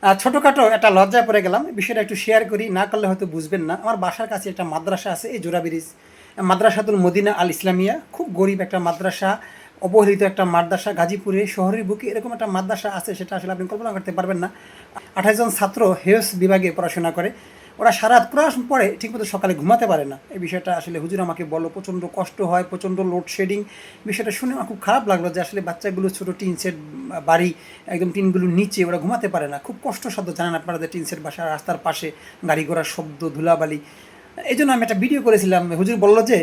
ছোটোখাটো একটা লজ্জায় পড়ে গেলাম। এই বিষয়টা একটু শেয়ার করি, না করলে হয়তো বুঝবেন না। আমার বাসার কাছে একটা মাদ্রাসা আছে, এই জোড়া ব্রিজ মাদ্রাসাতুল মদিনা আল ইসলামিয়া। খুব গরিব একটা মাদ্রাসা, অবহেলিত একটা মাদ্রাসা। গাজীপুরে শহরের বুকে এরকম একটা মাদ্রাসা আছে, সেটা আসলে আপনি কল্পনা করতে পারবেন না। 28 জন ছাত্র হেফজ বিভাগে পড়াশোনা করে। ওরা সারা রাত কোরআন পড়ে, ঠিকমতো সকালে ঘুমাতে পারে না। এই বিষয়টা আসলে হুজুর আমাকে বলল, প্রচণ্ড কষ্ট হয়, প্রচণ্ড লোডশেডিং। বিষয়টা শুনে আমার খুব খারাপ লাগলো যে আসলে বাচ্চাগুলো ছোটো টিন সেট বাড়ি, একদম টিনগুলোর নিচে, ওরা ঘুমাতে পারে না। খুব কষ্টসাধ্য, জানেন আপনারা যে টিন সেট বাসা, রাস্তার পাশে গাড়ি ঘোড়ার শব্দ, ধুলাবালি। এই জন্য আমি একটা ভিডিও করেছিলাম। হুজুর বললো যে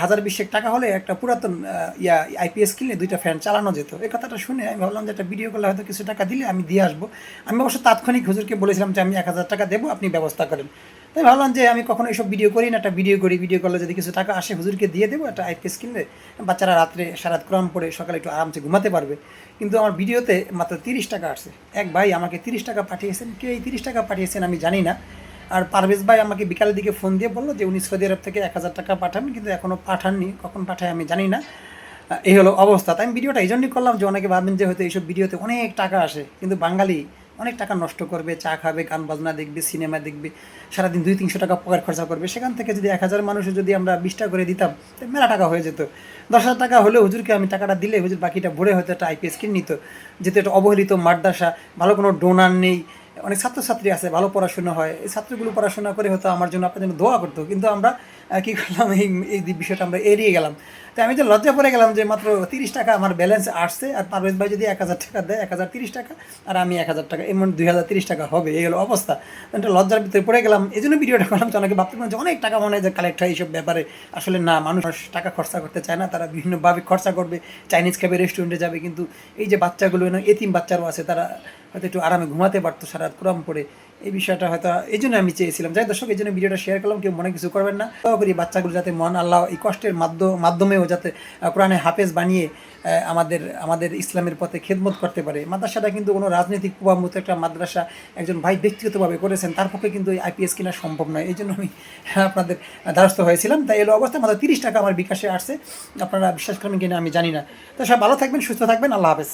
1000-20 টাকা হলে একটা পুরাতন আইপিএস কিনলে 2টা ফ্যান চালানো যেত। এই কথাটা শুনে আমি ভাবলাম যে একটা ভিডিও করলে হয়তো কিছু টাকা দিলে আমি দিয়ে আসবো। আমি অবশ্য তাৎক্ষণিক হুজুরকে বলেছিলাম যে আমি 1000 টাকা দেবো, আপনি ব্যবস্থা করেন। তাই ভাবলাম যে আমি কখনো এইসব ভিডিও করি না, একটা ভিডিও করি, ভিডিও করলে যদি কিছু টাকা আসে হুজুরকে দিয়ে দেবো। একটা আইপিএস কিনলে বাচ্চারা রাত্রে সারাত কোরআন পড়ে সকালে একটু আরামসে ঘুমাতে পারবে। কিন্তু আমার ভিডিওতে মাত্র 30 টাকা আসছে। এক ভাই আমাকে 30 টাকা পাঠিয়েছেন। কে এই 30 টাকা পাঠিয়েছেন আমি জানি না। আর পারভেজ ভাই আমাকে বিকালের দিকে ফোন দিয়ে বললো যে উনি সৌদি আরব থেকে 1000 টাকা পাঠাবেন, কিন্তু এখনও পাঠাননি। কখন পাঠায় আমি জানি না। এই হলো অবস্থা। তাই আমি ভিডিওটা এই জন্যই করলাম যে অনেকে ভাবেন যে হয়তো এইসব ভিডিওতে অনেক টাকা আসে, কিন্তু বাঙালি অনেক টাকা নষ্ট করবে, চা খাবে, গান বাজনা দেখবে, সিনেমা দেখবে, সারাদিন 200-300 টাকা পকেট খরচা করবে। সেখান থেকে যদি 1000 মানুষে যদি আমরা 20 টাকা করে দিতাম, তো মেলা টাকা হয়ে যেত। 10,000 টাকা হলেও হুজুরকে আমি টাকাটা দিলে হুজুর বাকিটা ভরে হয়তো একটা আইপিএস কিনে নিত। যেহেতু একটা অবহেলিত মাদ্রাসা, ভালো কোনো ডোনার নেই, অনেক ছাত্রছাত্রী আছে, ভালো পড়াশোনা হয়, এই ছাত্রগুলো পড়াশোনা করে হয়তো আমার জন্য, আপনার জন্য দোয়া করতো। কিন্তু আমরা কী করলাম, এই বিষয়টা আমরা এড়িয়ে গেলাম। তো আমি যে লজ্জা পড়ে গেলাম যে মাত্র 30 টাকা আমার ব্যালেন্স আসছে, আর পারভেজ ভাই যদি 1000 টাকা দেয়, 1030 টাকা, আর আমি 1000 টাকা, এমন 2030 টাকা হবে। এই হলো অবস্থা। একটা লজ্জার ভিতরে পড়ে গেলাম। এই জন্য ভিডিওটা করলাম যে অনেকে ভাবতে পারেন যে অনেক টাকা মনে হয় যে কালেক্ট হয় এইসব ব্যাপারে। আসলে না, মানুষ টাকা খরচা করতে চায় না, তারা বিভিন্নভাবে খরচা করবে, চাইনিজ খাবে, রেস্টুরেন্টে যাবে। কিন্তু এই যে বাচ্চাগুলো, এতিম বাচ্চারও আছে, তারা হয়তো একটু আরামে ঘুমাতে পারতো সারা রাত কোরআন পড়ে। এই বিষয়টা হয়তো এই জন্য আমি চেয়েছিলাম। যাই দর্শক, এই জন্য ভিডিওটা শেয়ার করলাম, কেউ মনে কিছু করবেন না। দোয়া করি বাচ্চাগুলো যাতে মন আল্লাহ এই কষ্টের মাধ্যমেও যাতে কোরআনে হাফেজ বানিয়ে আমাদের ইসলামের পথে খেদমত করতে পারে। মাদ্রাসাটা কিন্তু কোনো রাজনৈতিক প্রভাবমুক্ত একটা মাদ্রাসা, একজন ভাই ব্যক্তিগতভাবে করেছেন, তার পক্ষে কিন্তু এই আইপিএস কেনা সম্ভব নয়। এই জন্য আমি আপনাদের দ্বারস্থ হয়েছিলাম। তাই এলো অবস্থা। মাত্র 30 টাকা আমার বিকাশে আসছে। আপনারা বিশ্বাস করবেন কিনা আমি জানি না। তো সব ভালো থাকবেন, সুস্থ থাকবেন। আল্লাহ হাফেজ।